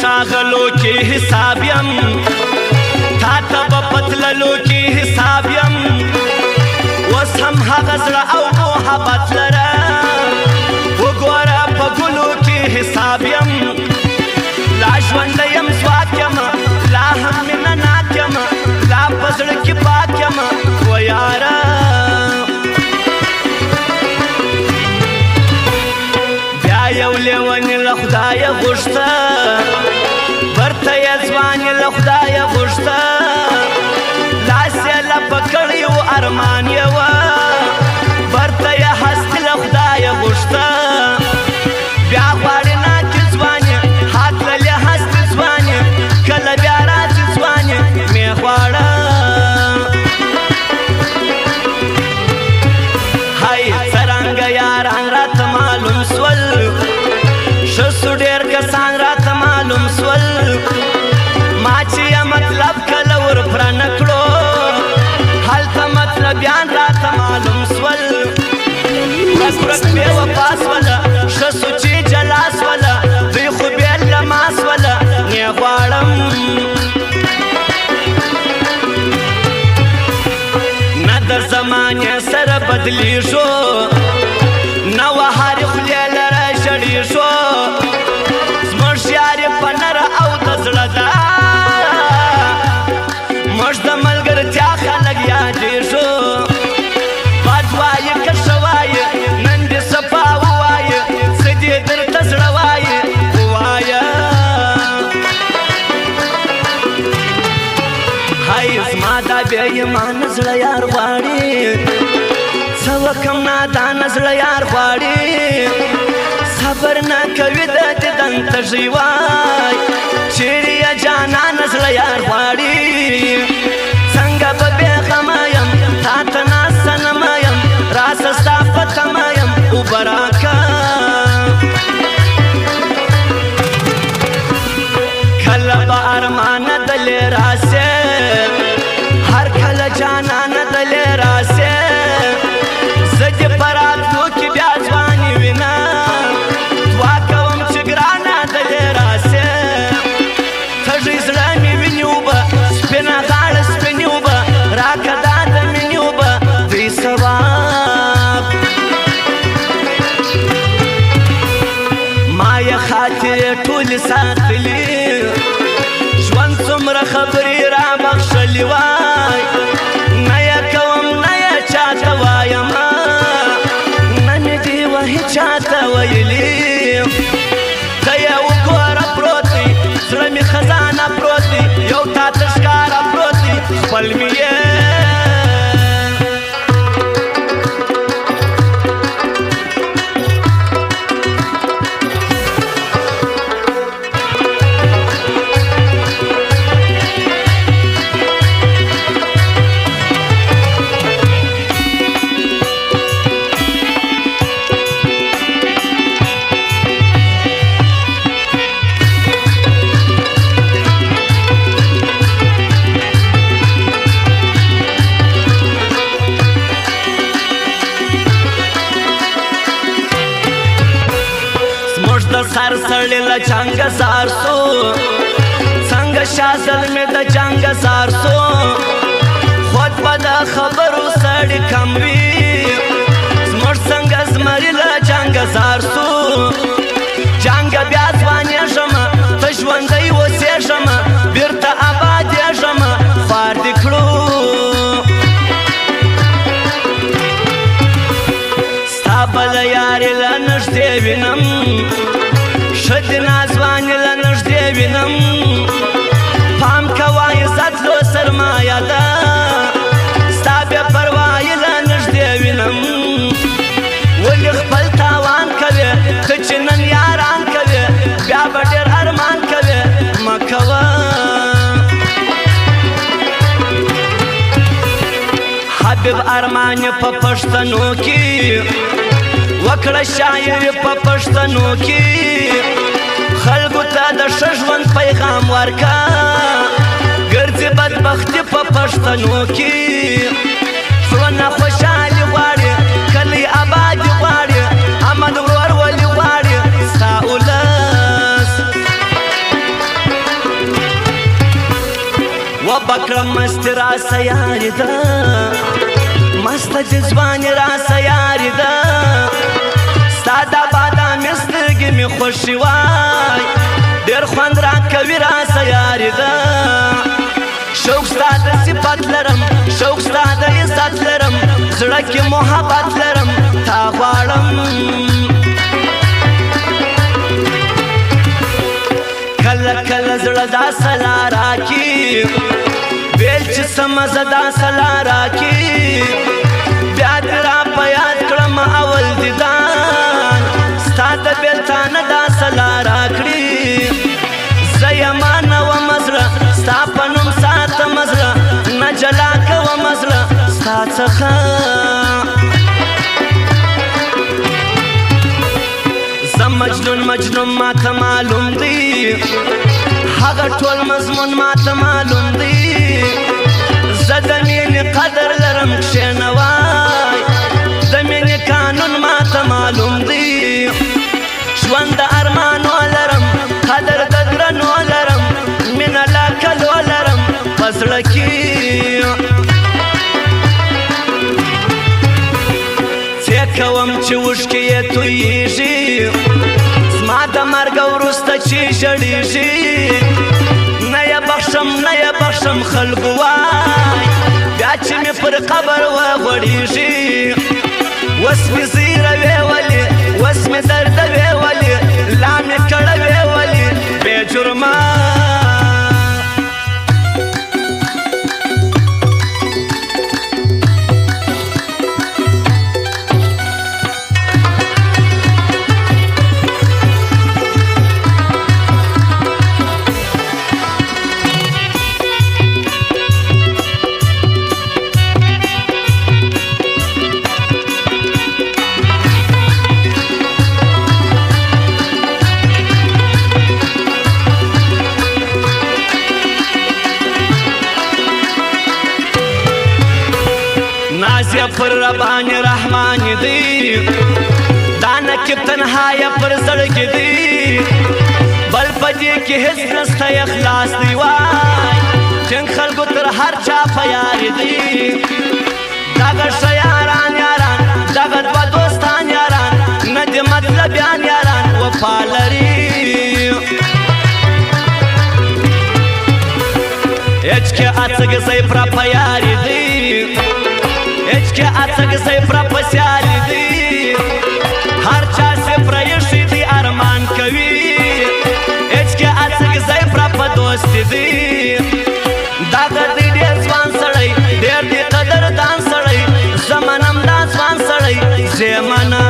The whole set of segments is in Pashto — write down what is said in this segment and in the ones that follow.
ښاغلو کې حساب یم تا ته به پتللو کې حساب یم اوس هم هغه زړه او محبت لرم وګوره په ګلو کې حساب یم لا ژوندی یم ځواک یم لا هم مینه ناک یم لا په زړه کې پاک یم و یاره بیا یو لیونې له خدایه غوښته برته یې ځوانې له خدایه غوښته لاس یې لپه کړی و ارمان یې وه برته یې هستي له خدایه غوښته بیا غواړې ناکې ځوانې هتللې هستي ځوانې کله بیا راځي ځوانې مې غواړه هی څرنګه یاران راته معلوم سول ښه سو ډېر کسان راته معلوم سول ما چې یې مطلب کله ور پرانه کړو هلته مطلبیان راته معلوم سول ورک ورک بې وفا سوله ښه سو چې جلا سوله دوی خو بېل له ما سوله نې غواړم نه د زمانې سره بدلیږو نه و هرې خولې لره ژړېږو زموږ یار یې په نره او د زړه ده موږ د ملګرتیا خلک یادېږو بد وایې که ښه وایې نن دې صفا ووایې څه دې درته زړه وایې ووایه هی زما دا بې ایمانه زړه یار غواړي څه وکم نادانه زړه یار غواړي صبر نه کوي د دیدن تږی وای چیرې یې جانانه زړه یار غواړي څنګه به بېغمه یم تا ته ناسته نمه یم راسه ستا په تمه یم اوبه راکه کله به ارمانه دلې راسې هر کله جانانه دلې راسې زه دې په راتلو کې بیا ځوانې وینم دعا کوم چې ګرانه دلې راسې تږی زړه مې ویني اوبه سپینه غاړه سپینې اوبه راکه دا د مینې اوبه دوی ثواب ما یې خاطرې ټولې ساتلي ژوند څومره خبرې را بخښلي وای نه یې کوم نه یې چاته وایم نه مې دې وهي چاته ویلي ته یې وګوره پروت دی زړه مې خزانه پروت دی یو تا ته ښکاره پروت دی خپل مې یې سر سړی له جنګه زار سو څنګه شازل مې د جنګه زار سو خود به د خبرو سړی کم وي زموږ څنګه زمري له جنګه زار سو جنګه بیا ځوانېږمه ته ژوندی اوسېږمه بېرته ابادېږمه خوار دې کړو ستا بله یارې له نږدې وینم ښه دې ناځوانې له نږدې وینم پام کوه عزت لو سرمایه ده ستا بې پروایي له نږدې وینم ولې خپل تاوان کوې ته چې نن یاران کوې بیا به ډېر ارمان کوې مه کوه حبیب ارمان یې په پښتنو کې وکړه شاعري په پښتنو کې خلکو ته د ښه ژوند پیغام ورکه ګرځي بدبختي په پښتنو کې زړونه خوشحالي غواړي کلی آبادي غواړي امن ورور ولې غواړي ستا ولس راسه یاري ده مسته جذبانې راسه یاري ده ستا دا بادامې سترګې مې خوښې وای ډېر خوند راکوي راسه یاري ده شوق ستا د صفت لرم شوق ستا د عزت لرم زړه کې محبت لرم تا غواړم کله کله زړه داسې لاره کې ویل چې څه مزه داسې لاره کې بیا دې را په یاد کړم اول دیدان ستا د بېلتانه داسې لاره کړي زه یمانه ومه زړه ستا په نوم ساتمه زړه نه جلا کومه زړه ستا څخه زه مجنون مجنون ماته معلوم دی هغه ټول مضمون ماته معلوم دی زه د مینې قدر لرم کښېنه وای د مینې قانون ماته معلوم دی ژوند د ارمانو لرم قدر د ګرانو لرم مینه لا کلو لرم په زړه کې څه کوم چې اوښکې یې تویېږي زما د مرګ وروسته چې ژړېږي نه یې بخښم نه یې بخښم خلکو وای بیا چې مې پر قبر وغوړېږي اوس مې زیروې ولې اوس مې دردوې ولې لا مې کړوې ولې بې جرمه نازیه پر ربانی رحمانی دی دا نکب تنهایه پر زړګي دی بل په دې کې هېڅ نسته اخلاص دی وای جنګ خلکو تر هر چا په یاري دی دغه ښه یاران یاران دغه دوه دوستان یاران نه د مطلبیان یاران وفا لري هېڅ کې اڅګزی پره په یاري دی که اڅګ سي پر پسیالي دي هر چا سي پر یشي دي ارمان کوي اچ که اڅګ سي پر په دوست دي دا د دې ډېر ځوان سړی ډېر دې قدر دان سړی زمانم دا ځوان سړی زمانه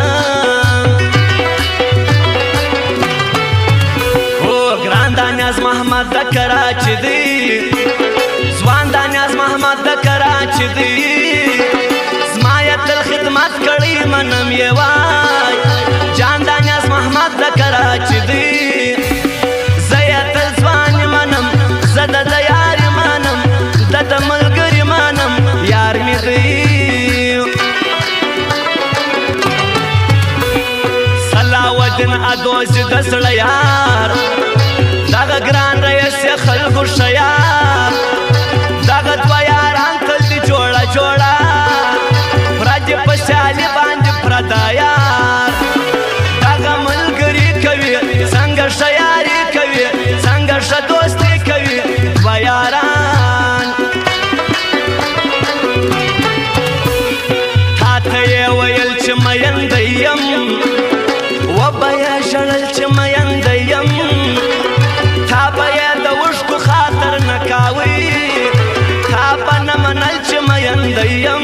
او ګران دانیاز محمد د کراچي دي ځوان دانیاز محمد د کراچي دي خدمت کړي منم یې وای جان دانیاز محمد د کراچي دی زه یې تل ځوان منم زه د یار منم د ملګري منم یار مې دی صلاودین ادوس د زړه یار دغه ګران رئیس خلکو ښه یار دغه دوه یاران تل دي جوړه جوړه پسیالي باندې پردا یار دغه ملګري کوي څنګه ښه یاري کوي څنګه ښه دوستي کوي دوه یاران تا ته یې ویل چې مینده یم وبه یې ژړل چې مینده یم تا به یې د اوښکو خاطر نه کاوی تا به نه منل چې مینده یم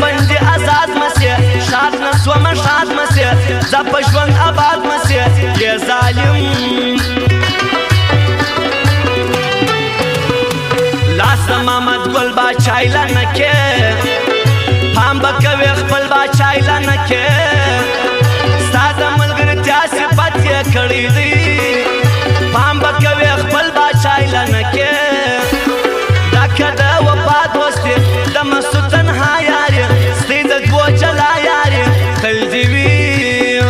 بندي آزاد مسیح شاد نسوم شاد مسیح زه په ژوند آباد مسیح یې ظالم لاس د محمد ګل باچای لا نه کې پام به کوې خپل باچای لا نه کې ستا د ملګرتیا صفت یې کړی دی پام به کوې خپل باچای لا نه کې ډکه د وفا دوستي د مسعود تنها یاري ستی د دوو جلا یاري تل دې وي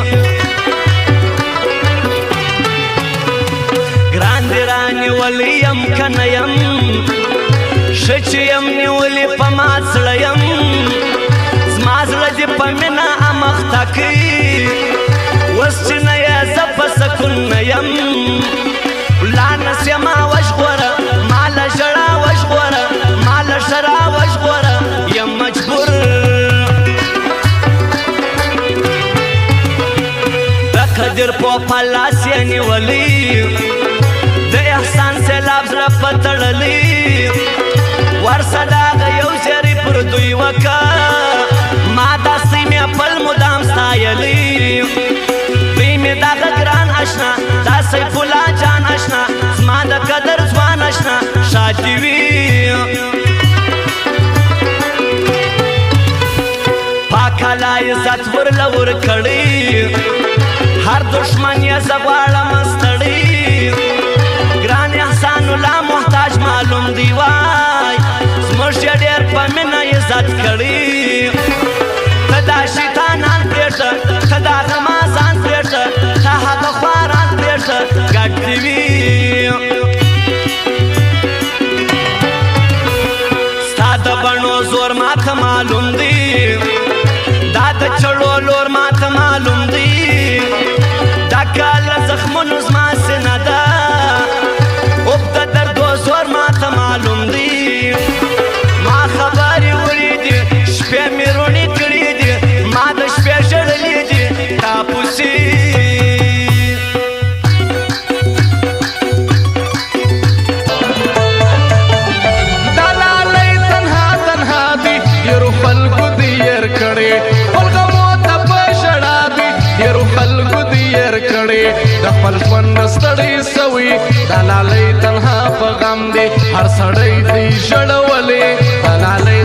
ګران دې رانیولی یم که نه یم ښه چې یم نیولې په ما زړه یم زما زړه دې په مینه امخته کوي اوس چې نه یې زه په سکون نه یم لاړنس یمه وژغوره ما له ژړا وژغوره ما له ښرا وژغوره یم مجبور د قدر په لاس یې نیولي د احسان سیلاب زړه په تړلی ورسره هغه یو زیری پر دوی وکه ما دا سیمې پل مدام ستایلی دوی مې دغه ګران اشنا دا سیف الله جان اشنا زما د قدر ځوان اشنا شادي وي پاک الله عزت ورله ورکړی هر دشمن یې زه غواړم ستړی ګران احسان الله محتاج معلوم دی وای زموږ یې ډېر په مینه عزت کړي ته دا شیطانان پرېږده ته دا غمازان پرېږده ته هغه خواران پرېږده ګډ دې وي ستا د بڼو زور ماته معلوم دی دا د چړو لور ماته معلوم دی دا کال زخمونو زما سینه ده اوږده دردو زور ماته معلوم دی ما خبرې وړي دي شپې مې روڼې کړي دي ما د شپې ژړلي دي تاپوسي دا لالی تنها تنها دي ډېرو خلکو دي ير کړې خپل غمو ته په ژړا دي ډېرو خلکو دي ير کړې د خپل ژوند ستړی سوي دا لالی تنها په غم دي هر سړی دی ژړولې دا لالی